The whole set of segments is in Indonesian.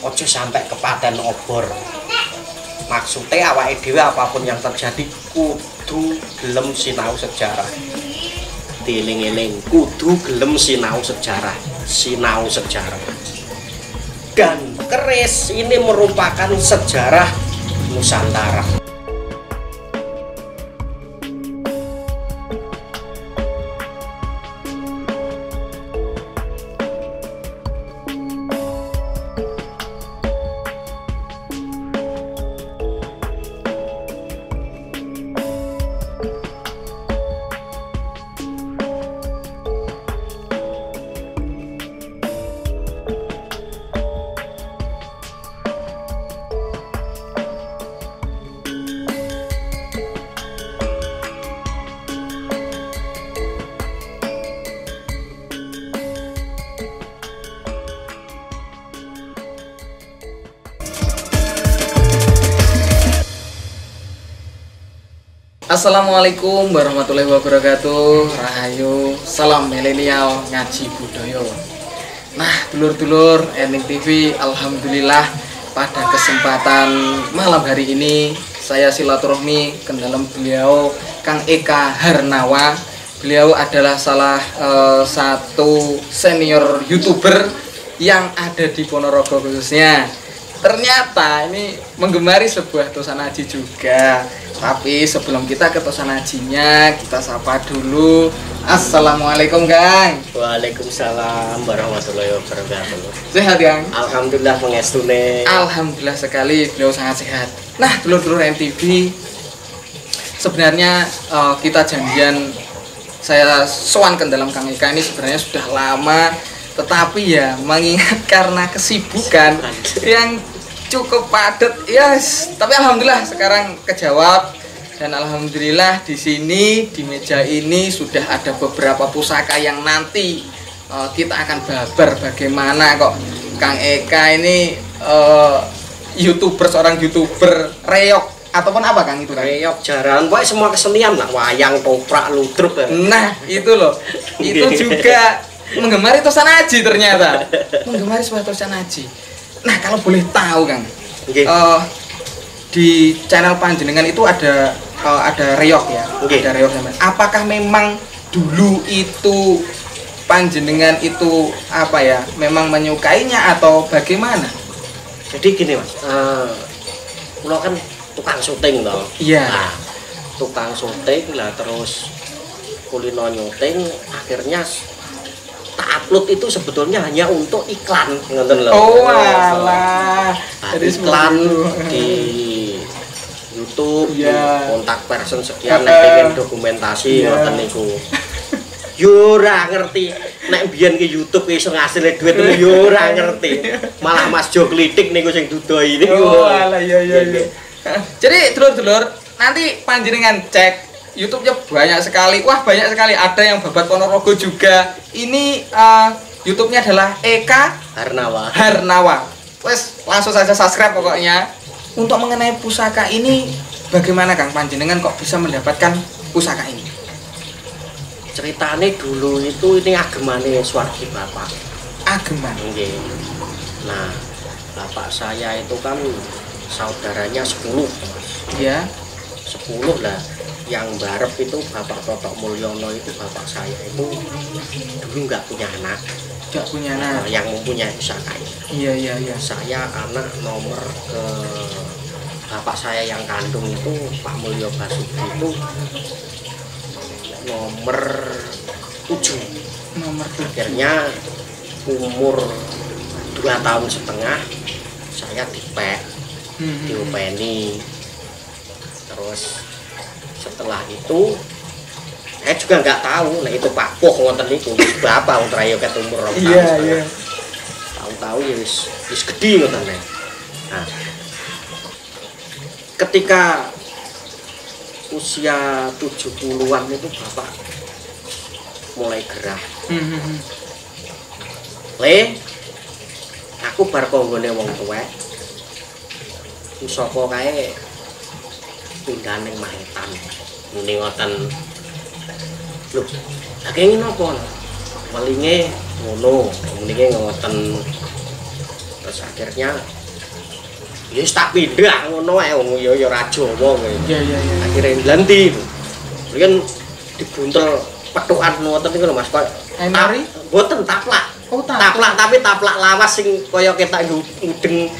ojo sampai kepaten obor. Maksudnya awake dhewe apapun yang terjadi kudu gelem sinau sejarah. Dieling-eling kudu gelem sinau sejarah, sinau sejarah. Dan keris ini merupakan sejarah Nusantara. Assalamualaikum warahmatullahi wabarakatuh. Rahayu, salam milenial ngaji budaya. Nah, dulur-dulur Ening TV, alhamdulillah pada kesempatan malam hari ini saya silaturahmi ke dalam beliau Kang Eka Harnawa. Beliau adalah salah satu senior YouTuber yang ada di Ponorogo khususnya. Ternyata ini menggemari sebuah tosanaji juga. Tapi sebelum kita ke tosanajinya, kita sapa dulu. Assalamualaikum Kang. Waalaikumsalam warahmatullahi wabarakatuh. Sehat Kang? Alhamdulillah mengestune. Alhamdulillah sekali, beliau sangat sehat. Nah, dulur-dulur MTV, sebenarnya kita janjian saya sowan ke dalam Kang Eka ini sebenarnya sudah lama. Tetapi ya mengingat karena kesibukan yang cukup padat, yes. Tapi alhamdulillah sekarang kejawab dan alhamdulillah di sini di meja ini sudah ada beberapa pusaka yang nanti kita akan babar bagaimana kok Kang Eka ini seorang YouTuber reok ataupun apa Kang itu Kang? Reok jarang, pokoknya semua kesenian lah, wayang, toprak, ludruk. Nah itu loh, itu juga menggemari tosanaji ternyata. Menggemari sebuah tosanaji. Nah, kalau boleh tahu Kang, di channel panjenengan itu ada reok ya, ada reok. Apakah memang dulu itu panjenengan itu apa ya, memang menyukainya atau bagaimana? Jadi gini Mas, lo kan tukang syuting toh. Iya. Nah, tukang syuting lah terus kulino nyuting, akhirnya upload itu sebetulnya hanya untuk iklan, ngoten lho. Oh alah. Jadi iklan di YouTube, ya. Kontak person sekian nek pengen dokumentasi ngoten niku. Yo ora ngerti nek biyen ki YouTube iso ngasilke duit yo ora ngerti. Malah Mas Jo Klitik niku sing dudoi niku. Oh alah iya. Jadi dulur-dulur nanti panjenengan cek YouTube-nya banyak sekali. Wah, banyak sekali. Ada yang babat Ponorogo juga. Ini YouTube-nya adalah Eka Harnawa. Wes, langsung saja subscribe pokoknya. Untuk mengenai pusaka ini, bagaimana Kang panjenengan kok bisa mendapatkan pusaka ini? Ceritane dulu itu ini agemane Swargi Bapak. Ageman. Nggih. Nah, bapak saya itu kan saudaranya 10. Ya. 10 lah. Yang barep itu Bapak Totok Mulyono itu bapak saya itu dulu nggak punya anak. Nggak punya anak. Yang mempunyai pusaka ini. Iya. Saya anak nomor ke bapak saya yang kandung itu Pak Mulyo Basuki itu nomor 7. Akhirnya umur 2,5 tahun saya dipek, diopeni. Terus setelah itu saya juga nggak tahu, nah itu Pak Poh ngoten niku bapak wong rayo ket umur 2 tahun. Iya. Tahu-tahu ya wis gedhi ngoten. Nah, ketika usia 70-an itu bapak mulai gerah. Aku bar konggone wong tuwek. Sapa kae pindah ning Magetan. Muni ngoten. Lho, lha kenging napa? Welinge ngono, muni ngoten. Terus akhirnya ya tak pindah ngono ae wong ya ora Jawa kowe. Iya. Akhire ngendi. Kan dibuntel petukan ngoten niku lho Mas. Mari mboten taplak. Oh, taplak tapi taplak lawas sing kaya ketak ngudeng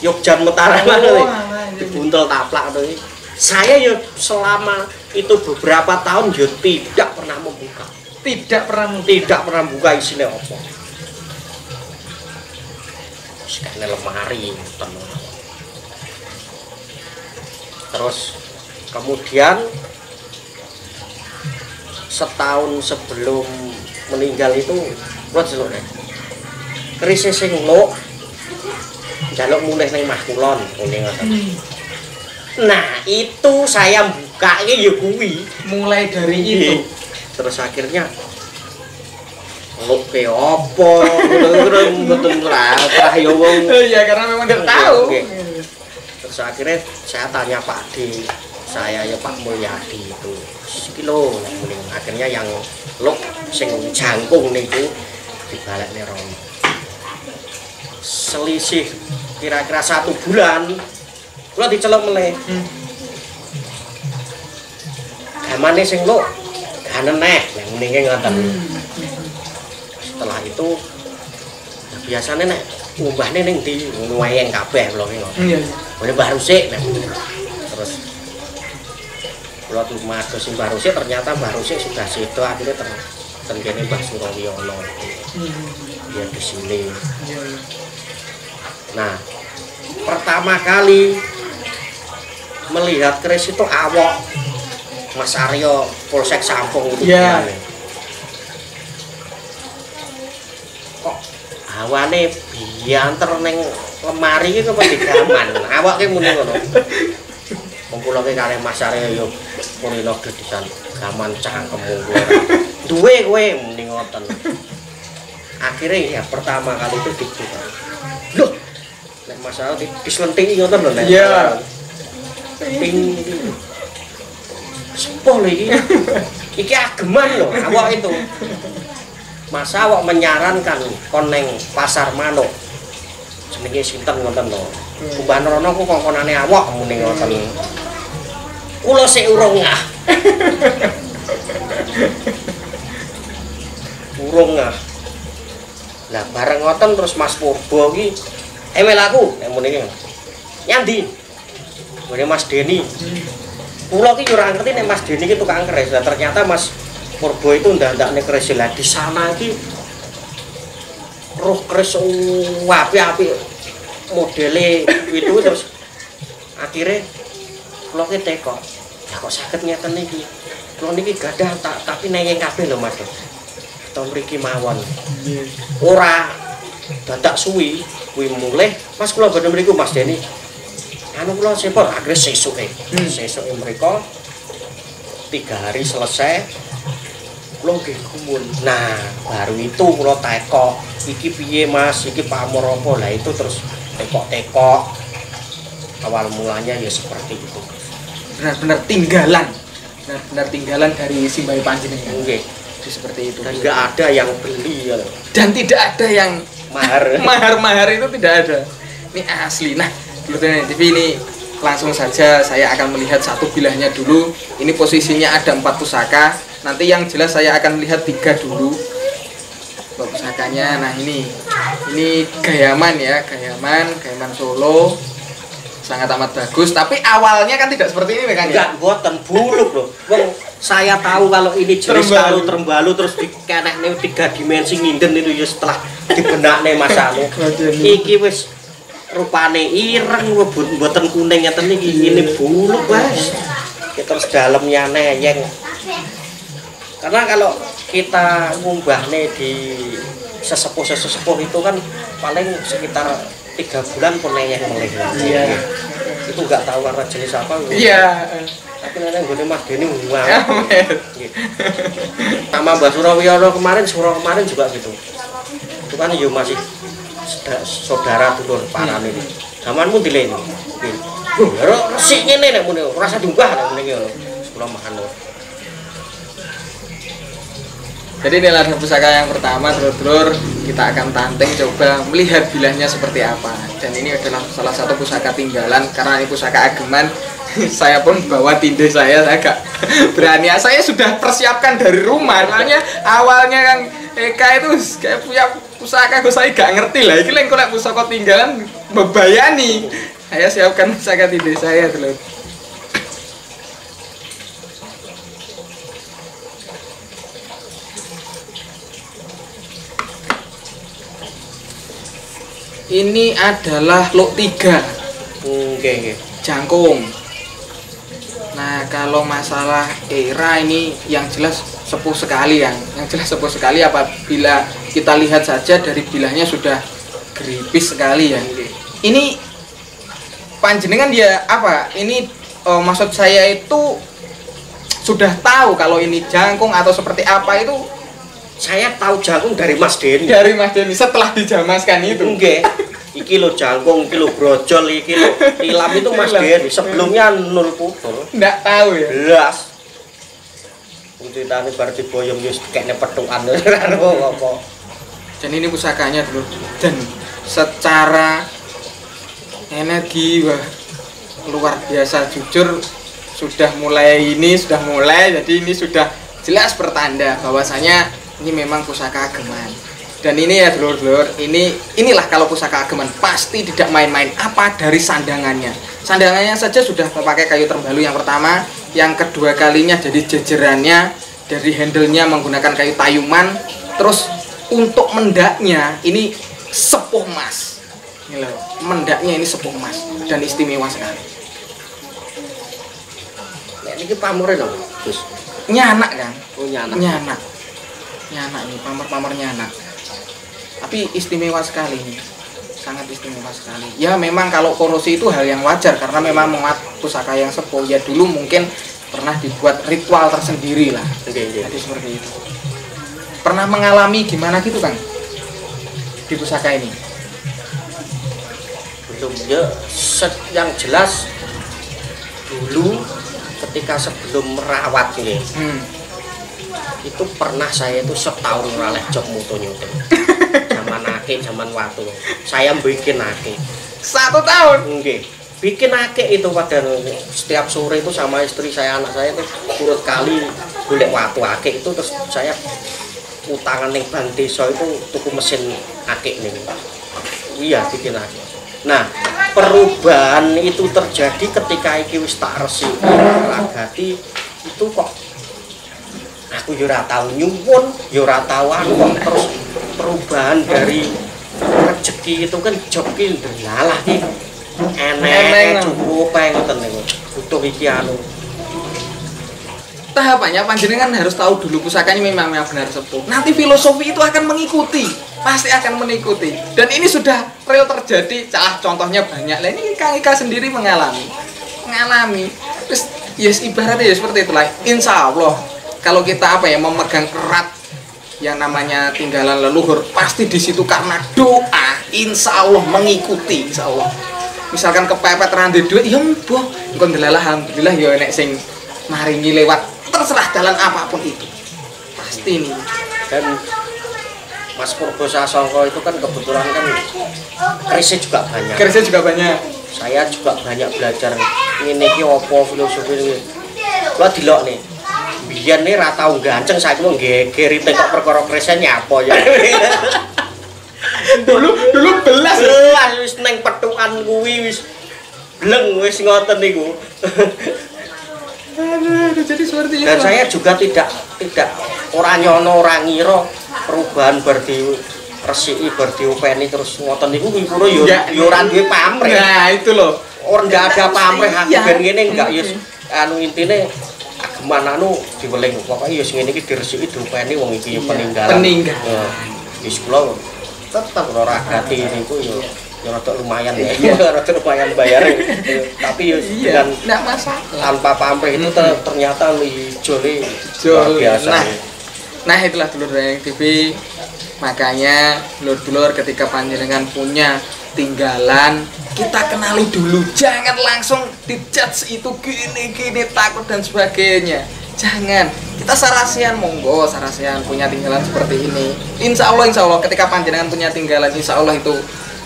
Yogyakarta Mataram dibuntel taplak to. Saya ya selama itu beberapa tahun ya tidak pernah membuka. Tidak pernah buka isinya apa. Sekane lemari ngoten. Terus kemudian setahun sebelum meninggal itu buat selone. Krisis sing lho njaluk mulih ning Mas Kulon ngene ngoten. Nah, itu saya buka ya kuwi mulai dari itu. Terus akhirnya ke opo betul lah ya wong. Iya, karena memang enggak tahu. Terus akhirnya saya tanya Pak D, saya ya Pak Mulyadi itu kilo akhirnya yang lo sing jangkung niku dibalekne rono. Selisih kira-kira 1 bulan kula diceluk meneh. Gamane sing lo ganeneh yang mendingan ngoten. Setelah itu biasanya nek umbahne ning ndi wayeng kabeh lho ngoten. Iya. Boleh baru sik nek. Terus kula mados sing baru sik ternyata baru sik sudah sedo akhirnya kene Mbah Surawiono. Dia di sini. Nah, pertama kali melihat keris itu awak Mas Aryo Polsek Sampung itu kok hawane bianter ning lemari iki kok digaman awake muni ngono. Wong kula ki kare Mas Aryo yo kulino gedisan gaman cangkemmu kowe. Duwe kowe muni ngoten. Akhirnya ya pertama kali itu dibuka. Loh, nek Mas Aryo dislentingi ngoten lho nek. Iya. Ting sepuh lho iki ageman lho awak itu. Masa awak menyarankan koneng pasar manuk jenenge sinten ngoten lho. Mbah Rono ku kongkonane awak muni ngoten. Kula sik urung ngah. Urung ngah. Lah bareng ngoten terus Mas Purbo ki emel aku nek muni ngene. Nyandi. Ngene Mas Deni. Kula ki ora ngerti nek Mas Deni ki tukang keris. Lah ternyata Mas Purbo itu ndandakne keris lah di sana iki roh keris apik-apik modele itu terus akhirnya kula ki teko. Ya kok saged ngeten iki. Kula niki gadah tapi nengeng kabeh lho Mas. Tahun mriki mawon. Ora dadak suwi kuwi mulih Mas kula badhe mriku Mas Deni. Anu kula sepur akhire sesuke. Sesuke mriko 3 hari selesai kula nggih kumpul. Nah, baru itu kula teko, iki piye Mas, iki pamor apa? Lah itu terus tekok-tekok. Awal mulanya ya seperti itu. Benar-benar tinggalan dari Simbah Panjenengan. Nggih. Seperti itu. Dan enggak ada yang beli ya. Dan tidak ada yang mahar itu tidak ada. Ini asli. Nah, Bluetooth TV ini langsung saja saya akan melihat satu bilahnya dulu. Ini posisinya ada 4 pusaka. Nanti yang jelas saya akan melihat 3 dulu. Pusakanya. Nah, ini gayaman ya, gayaman Solo. Sangat amat bagus, tapi awalnya kan tidak seperti ini kan ya? Enggak, boten buluk loh. Wong saya tahu kalau ini jenis kalau terembalu terus dikenekne 3 dimensi nginden itu ya setelah dibenakne Mas anu. Iki wis rupane ireng mboten kuning ngeten iki ini buluk Mas. Terus dalamnya neyeng. Karena kalau kita ngumbahne di sesepuh itu kan paling sekitar 3 bulan pun neyeng mulai. Iya. Itu enggak tahu warna jenis apa. Iya. Tapi nek nggone Mas Deni banget. Sama Mbah Surawiono kemarin juga gitu. Itu kan yo masih saudara dulur parane iki. Zamanmu dileni. Lho, resik ngene nek muni ora usah diunggah nek muni ngono. Kula makan. Jadi ini adalah pusaka yang pertama, dulur-dulur. kita akan tanteng coba melihat bilahnya seperti apa. Dan ini adalah salah satu pusaka tinggalan karena ini pusaka ageman. Saya pun bawa tinde saya agak berani. Saya sudah persiapkan dari rumah. Soalnya awalnya kan Eka itu kayak punya pusaka, saya gak ngerti lah. Ini kalau pusaka tinggalan bebayani. Saya siapkan pusaka tinde saya dulu. Ini adalah luk 3. Oke. Jangkung. Nah, kalau masalah era ini yang jelas sepuh sekali kan. Yang jelas sepuh sekali apabila kita lihat saja dari bilahnya sudah geripis sekali ya. Ini panjenengan dia apa? Ini maksud saya itu sudah tahu kalau ini jangkung atau seperti apa itu. Saya tahu jangkung dari Mas Denny. Dari Mas Denny setelah dijamaskan itu. Nggih. Iki lo jangkung, iki lo brojol, iki lo tilam itu Mas Denny. Sebelumnya nul putul. Nggak tahu ya. Belas. Ceritane bar diboyong wis kekne petukan ora apa. Dan ini pusakanya dulu. Dan secara energi wah luar biasa, jujur sudah mulai jadi ini sudah jelas pertanda bahwasanya ini memang pusaka ageman. Dan ini ya dulur-dulur, inilah kalau pusaka ageman pasti tidak main-main. Apa dari sandangannya? Sandangannya saja sudah memakai kayu terbalu yang pertama, yang kedua kalinya jadi jejerannya dari handle-nya menggunakan kayu tayuman, terus untuk mendaknya ini sepuh emas. Ini loh, mendaknya ini sepuh emas dan istimewa sekali. Nek niki pamore lho, Gus. Nyanak kan? Oh, nyanak. Nyanak ini pamor nyanak. Tapi istimewa sekali ini. Sangat istimewa sekali. Ya memang kalau korosi itu hal yang wajar karena memang menguat pusaka yang sepuh. Ya dulu mungkin pernah dibuat ritual tersendiri lah. Jadi seperti itu. Pernah mengalami gimana gitu Kang? Di pusaka ini? Belum ya, yang jelas dulu ketika sebelum merawat nih. Itu pernah saya itu setahun ngaleh job moto nyuting. Zaman waktu saya bikin ake 1 tahun. Oke. Bikin ake itu pada setiap sore itu sama istri saya, anak saya itu urut kali golek watu ake itu, terus saya utangan ning bank desa itu tuku mesin ake nih. Iya, bikin ake. Nah, perubahan itu terjadi ketika iki wis tak resi ragati itu kok aku yo ora tau nyuwun, yo ora tau terus perubahan dari rezeki itu kan joki ndelalah iki enek cukup ngoten niku butuh iki anu. Tahapannya panjenengan harus tahu dulu pusakanya memang benar sepuh. Nanti filosofi itu akan mengikuti, pasti akan mengikuti. Dan ini sudah real terjadi. Contohnya banyak. Lah ini Kang Ika sendiri mengalami. Terus yes ibaratnya ya seperti itulah. Insya Allah kalau kita memegang erat yang namanya tinggalan leluhur, pasti di situ karena doa, insya Allah mengikuti, insya Allah. Misalkan kepepet randi duit, ya mbah, engko ndelalah alhamdulillah ya enek sing maringi lewat, terserah jalan apapun itu. Pasti nih. Dan Mas Purbo Sasongko itu kan kebetulan kan kerisnya juga banyak. Saya juga banyak belajar ini opo filosofi ini. Lo dilok nih. Biyen nih ra tau ganceng, saiki mau gegeri tekok perkara kresen nyapa ya. dulu belas wis neng petukan kuwi wis bleng wis ngoten niku. Aduh, jadi seperti itu. Dan saya juga tidak ora nyono ora ngira perubahan berdi resiki berdi upeni terus ngoten niku kulo yo ora duwe pamrih. Nah, itu loh. Orang enggak ada pamrih aku ben ngene enggak ya anu intine ageman anu diweling pokoke ya sing ngene iki diresiki diupeni wong iki peninggalan. Wis kula tetep ora gati niku yo rada lumayan ya. Rada lumayan bayar. Tapi yo dengan enggak masalah. Tanpa pamrih itu ternyata jole biasa. Nah itulah dulur Dayang TV. Makanya dulur-dulur ketika panjenengan punya tinggalan, kita kenali dulu, jangan langsung dijudge itu gini takut dan sebagainya. Jangan, kita sarasian, monggo sarasian punya tinggalan seperti ini. Insya Allah ketika panjenengan punya tinggalan, insya Allah itu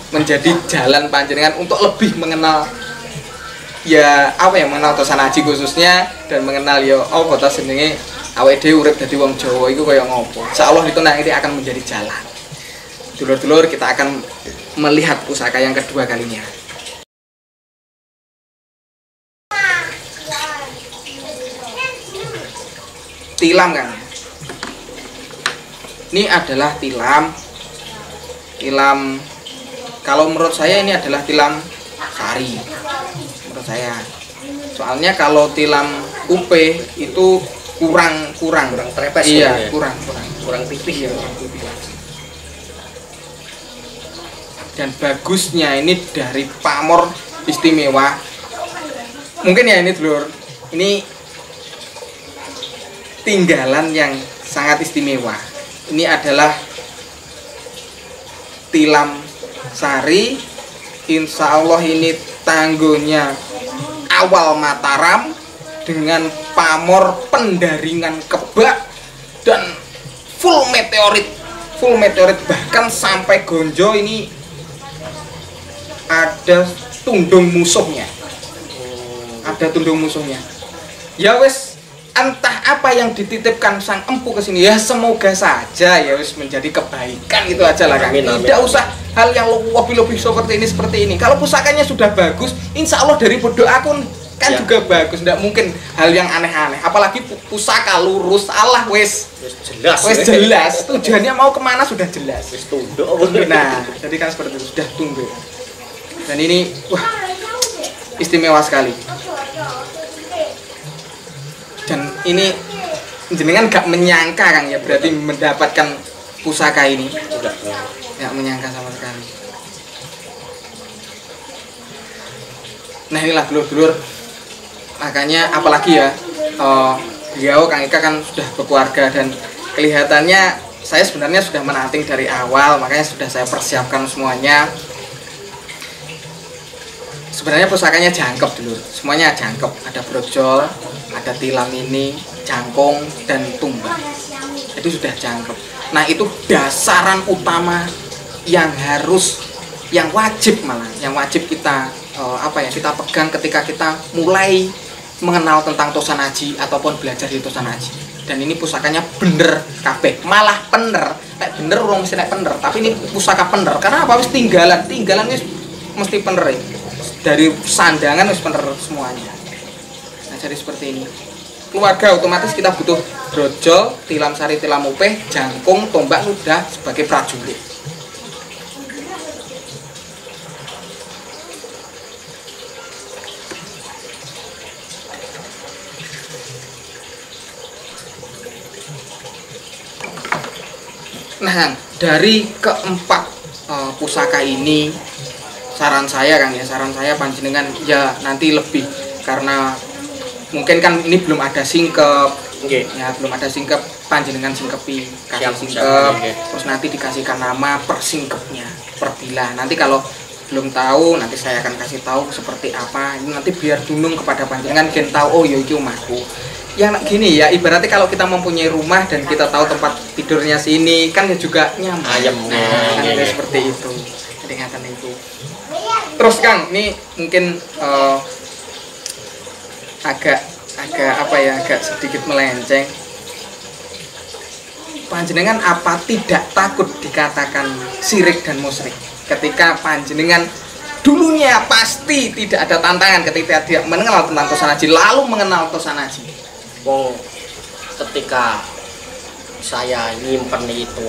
menjadi jalan panjenengan untuk lebih mengenal ya apa ya, mengenal Tosan Aji khususnya, dan mengenal ya apa ta jenenge awake dhewe urip dadi wong Jawa iku kaya ngopo. Insyaallah itu nanti akan menjadi jalan. Dulur-dulur, kita akan melihat pusaka yang kedua kalinya. Tilam, Kang. Ini adalah tilam kalau menurut saya ini adalah tilam sari menurut saya. Soalnya kalau tilam UP itu kurang trepes. Iya, kurang tipis ya. Dan bagusnya ini dari pamor istimewa. Mungkin ya ini dulur, ini tinggalan yang sangat istimewa. Ini adalah tilam sari. Insya Allah ini tanggonya awal Mataram dengan pamor pendaringan kebak dan full meteorit, bahkan sampai Gonjo ini ada tundung musuhnya. Ya wes, entah apa yang dititipkan sang empu ke sini, ya semoga saja ya wis menjadi kebaikan, itu aja lah Kang. Tidak usah hal yang lebih seperti ini. Kalau pusakanya sudah bagus, insya Allah dari berdoa aku kan ya, juga bagus. Tidak mungkin hal yang aneh-aneh, apalagi pusaka lurus Allah wis jelas tujuannya mau kemana sudah jelas, wis tunduk. Nah jadi kan seperti itu, sudah tunduk. Dan ini wah istimewa sekali. Dan ini jenengan gak menyangka Kang ya, berarti mendapatkan pusaka ini. Gak menyangka sama sekali. Nah inilah dulur-dulur, makanya apalagi ya beliau Kang Ika kan sudah berkeluarga, dan kelihatannya saya sebenarnya sudah menanting dari awal, makanya sudah saya persiapkan semuanya. Sebenarnya pusakanya jangkep dulu, semuanya jangkep. Ada brojol, ada tilam ini, jangkung, dan tumbang. Itu sudah jangkep. Nah itu dasaran utama yang wajib kita kita pegang ketika kita mulai mengenal tentang Tosan Aji ataupun belajar di Tosan Aji. Dan ini pusakanya bener kabeh, malah pener, bener orang mesti pener, tapi ini pusaka pener. Karena apa? Wis tinggalan wis mesti pener ya. Dari sandangan wis bener semuanya. Nah jadi seperti ini. Keluarga otomatis kita butuh brojol, tilam sari, tilam upeh, jangkung, tombak sudah sebagai prajurit. Nah dari keempat pusaka ini, saran saya panjenengan ya nanti lebih, karena mungkin kan ini belum ada singkep, ya belum ada singkep, panjenengan singkepi, kasih singkep, terus nanti dikasihkan nama per singkepnya, per bila. Nanti kalau belum tahu, nanti saya akan kasih tahu seperti apa. Ini nanti biar dunung kepada panjenengan, gen tahu oh yo iki omahku. Ya gini ya, ibaratnya kalau kita mempunyai rumah dan kita tahu tempat tidurnya sini, kan ya juga nyaman. Ayam, seperti itu. Ingatan itu. Terus Kang, ini mungkin agak sedikit melenceng. Panjenengan apa tidak takut dikatakan syirik dan musyrik ketika panjenengan dulunya pasti tidak ada tantangan ketika dia mengenal tentang Tosan Aji, lalu mengenal Tosan Aji? Ketika saya nyimpen itu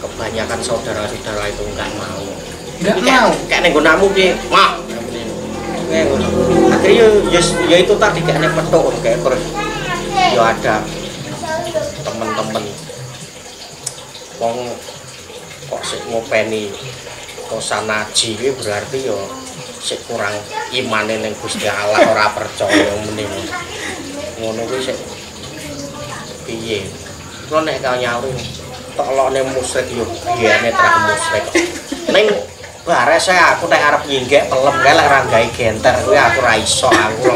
kebanyakan saudara-saudara itu nggak mau. Kayak nenggonamu ki, mah. Akhirnya ya itu tadi kayak petok kayak terus ya ada temen-temen kok sik ngopeni Tosan Aji iki berarti ya sik kurang imane ning Gusti Allah, ora percaya meneh. Ngono kuwi sik piye? Kulo nek kaya nyauri tok lokne musyrik yo biyane terang musyrik. Ning bare aku nek arep nyinggek pelem kae lek ra gawe genter kuwi aku ra iso, aku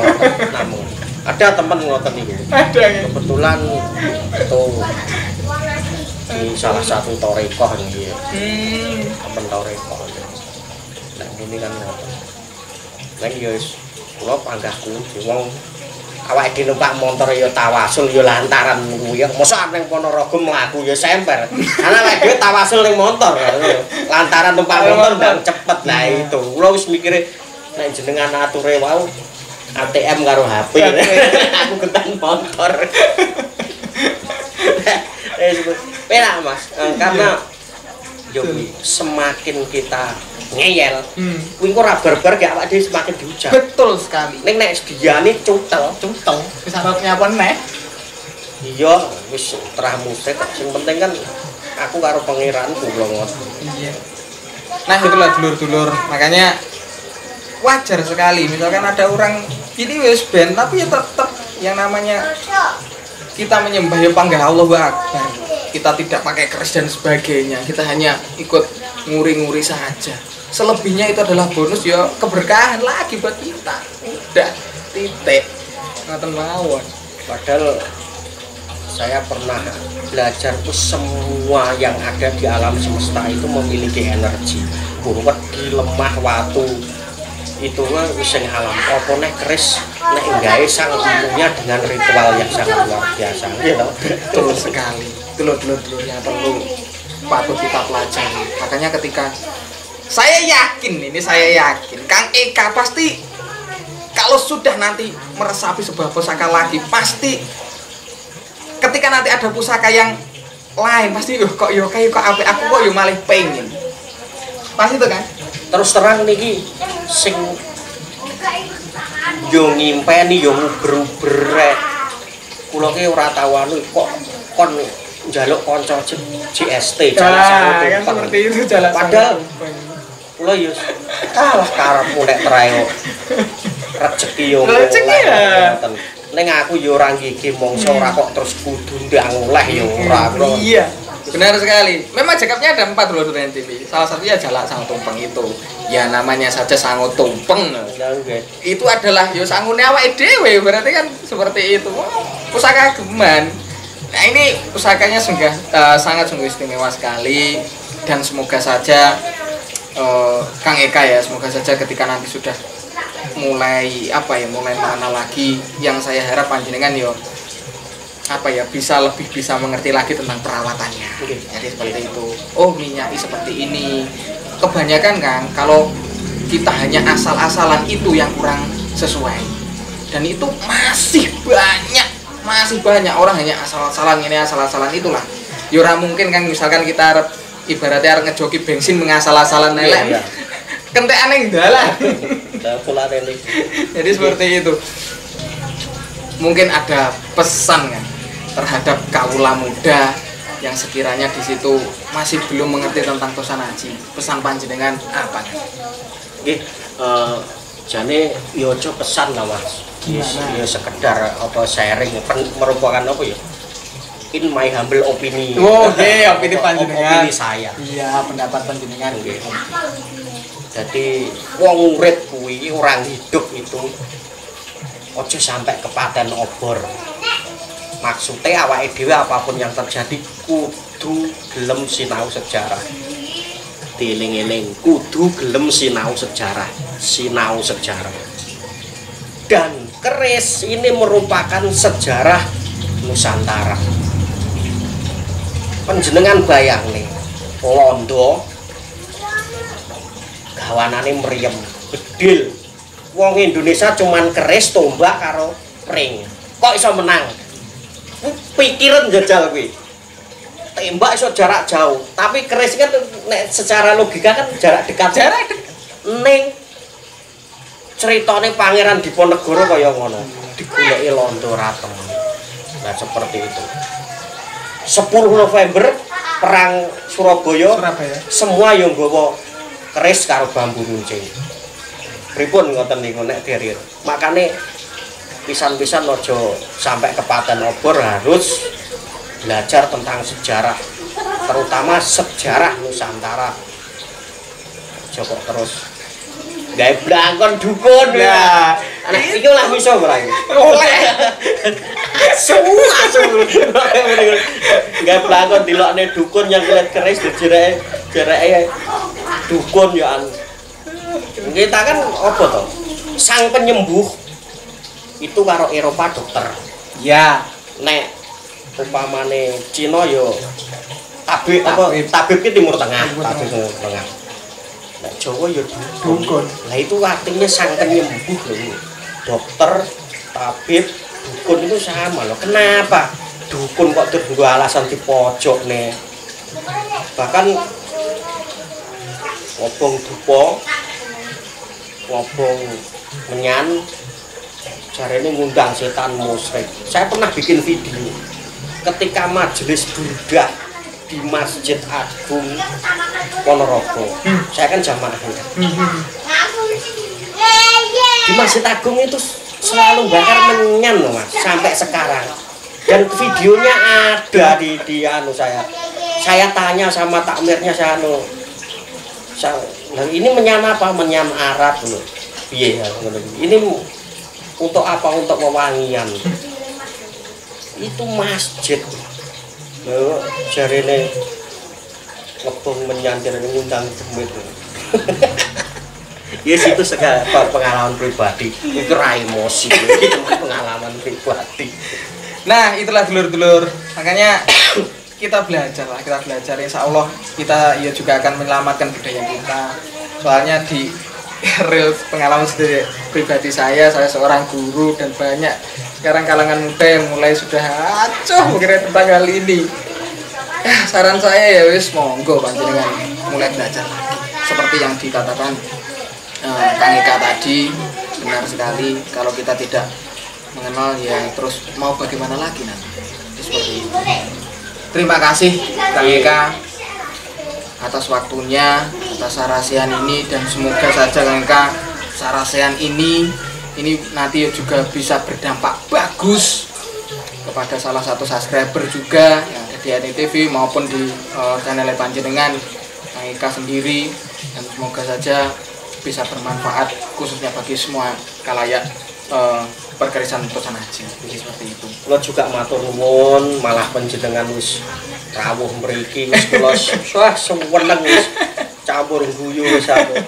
namung Ada teman ngoten niku. Ada ya. Kebetulan itu di salah satu torekoh nggih. Temen torekoh. Nek muni kan ngoten. Nek yo wis kula panggahku wong awake dhewe numpak motor ya tawasul ya lantaran kuwi ya. Mosok ning Ponorogo mlaku ya semper. Ana awake dhewe tawasul ning motor lantaran numpak motor ndang cepet. Lah itu kula wis mikire nek jenengan ature wau ATM karo HP. Aku gentan motor. Penak Mas, karena yo semakin kita ngeyel, kuwi kok ora barbar gak awake dhewe semakin dihujat. Betul sekali. Ning nek sediane cutel, Wis arep nyapa neh. iya wis terah musik. Sing penting kan aku karo pangeran kula ngoten. Iya. Nah, itulah dulur-dulur. Makanya wajar sekali misalkan ada orang ini wis ben tapi ya tetap yang namanya kita menyembah ya panggah Allahu Akbar. Kita tidak pakai keris dan sebagainya. Kita hanya ikut nguri-nguri saja. Selebihnya itu adalah bonus ya keberkahan lagi buat kita. Udah titik. Ngoten mawon. Padahal saya pernah belajar tuh semua yang ada di alam semesta itu memiliki energi. Wedi, lemah, watu itu mah wis alam. Apa nek keris nek gawe sang ibunya dengan ritual yang sangat luar biasa. Betul sekali. Dulur-dulur yang perlu patut kita pelajari. Makanya ketika saya yakin Kang Eka pasti kalau sudah nanti meresapi sebuah pusaka lagi pasti ketika nanti ada pusaka yang lain pasti kok apik aku kok yo malah pengen. Pasti itu kan? Terus terang niki sing yo ngimpeni yo nguber-uber kula ki ora tau anu kok kon njaluk kanca JST jalan sama kan seperti itu jalan padahal kula yo kalah karepmu nek trae rezeki yo ngoten ning aku yo ora ngiki mongso ora kok terus kudu ndang oleh yo ora iya benar sekali memang jakapnya ada 4 loh Duren TV salah satunya jalak sang tumpeng itu ya namanya saja sango tumpeng itu adalah yo sangune awake dhewe berarti kan seperti itu pusaka geman. Nah ini pusakanya sangat sungguh istimewa sekali dan semoga saja Kang Eka ya semoga saja ketika nanti sudah mulai mengenal lagi yang saya harap panjenengan yo bisa mengerti lagi tentang perawatannya. Jadi seperti itu. Oh minyaki seperti ini. Kebanyakan Kang kalau kita hanya asal-asalan itu yang kurang sesuai dan itu masih banyak orang hanya asal-asalan ini asal-asalan itulah ya ora mungkin kan misalkan kita ibaratnya arep ngejoki bensin mengasal-asalan elek kentekane ndalah jadi seperti itu mungkin ada pesan kan terhadap kaula muda yang sekiranya di situ masih belum mengerti tentang tosanaji pesan panjenengan apa kan? Nggih jane yo aja pesan lah Mas. Ya sekedar apa sharing merupakan apa ya? In my humble opinion. Oh, nggih, opini panjenengan. Opini saya. Iya, pendapat panjenengan nggih. Jadi wong urip kuwi orang hidup itu aja sampai kepaten obor. Maksudnya awake dhewe apapun yang terjadi kudu gelem sinau sejarah. Dieling-eling kudu gelem sinau sejarah. Dan keris ini merupakan sejarah Nusantara. Panjenengan bayang nih, Londo gawanane mriyem, bedil. Wong Indonesia cuman keris, tombak karo ring. Kok iso menang? Pikiran jajal kuwi. Tembak iso jarak jauh, tapi keris kan secara logika kan jarak dekat. Ning ceritane Pangeran Diponegoro kaya ngono. Digoleki Londo Rateng. Nah seperti itu. 10 November perang Surabaya. Semua yang nggawa keris karo bambu runcing. Pripun ngoten niku nek dherir. Makane pisan-pisan aja sampai kepaten obor harus belajar tentang sejarah, terutama sejarah Nusantara. Aja kok terus gawe blangkon dukun ya. Anak iki lah iso ora iki. Oleh. Asu. Enggak pelakon dilokne dukun yang kulit keris jereke dukun ya anu. Kita kan apa to? Sang penyembuh itu karo Eropa dokter. Ya, Nek umpamane Cina yo tabib ki Timur Tengah, tabib Timur Tengah. Nek Jawa yo dukun. Lah itu artinya sang penyembuh lho. Dokter, tabib, dukun itu sama loh. Kenapa? Dukun kok terus alasan di pojok nih. Bahkan ngobong dupo, ngobong menyan, caranya ngundang setan musyrik. Saya pernah bikin video ketika majelis burdah di Masjid Agung Ponorogo. Saya kan jamaahnya. Di Masjid Agung itu selalu bakar menyan loh Mas, sampai sekarang. Dan videonya ada di anu saya. Saya tanya sama takmirnya ini menyan apa? Menyan Arab loh. Piye ya? Ini untuk apa? Untuk wewangian. Itu masjid. Loh, jarene ngebong menyantir ngundang demit. Yes, itu pengalaman pribadi. Itu ra emosi, itu pengalaman pribadi. nah itulah dulur-dulur. Makanya kita belajar, insya Allah kita ya juga akan menyelamatkan budaya kita. Soalnya di real pengalaman sendiri pribadi saya seorang guru dan banyak sekarang kalangan muda yang mulai sudah acuh mengenai tentang hal ini. Saran saya ya wis monggo panjenengan mulai belajar lagi. Seperti yang dikatakan Kang Eka tadi, benar sekali. Kalau kita tidak mengenal ya terus mau bagaimana lagi nanti. Seperti itu. Terima kasih Kang Eka atas waktunya, atas sarasian ini, dan semoga saja Kang Eka sarasian ini nanti juga bisa berdampak bagus kepada salah satu subscriber juga yang ada di Eni TV maupun di channel panjenengan Kang Eka sendiri, dan semoga saja bisa bermanfaat khususnya bagi semua kalayak pergerisan Tosan Haji seperti itu. Kula juga matur nuwun, malah panjenengan wis rawuh mriki wis kula seneng wis campur guyu wis aku.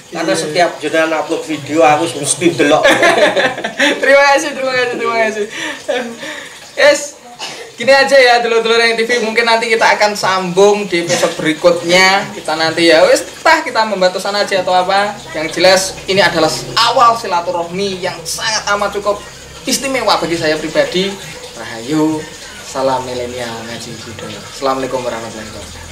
Karena setiap jenengan upload video aku mesti delok. Terima kasih. Yes, gini aja ya dulur-dulur yang TV, mungkin nanti kita akan sambung di episode berikutnya. Kita nanti ya wis kita membantu sana aja atau apa. Yang jelas ini adalah awal silaturahmi yang sangat amat cukup istimewa bagi saya pribadi. Rahayu, salam milenial ngaji budaya. Assalamualaikum warahmatullahi wabarakatuh.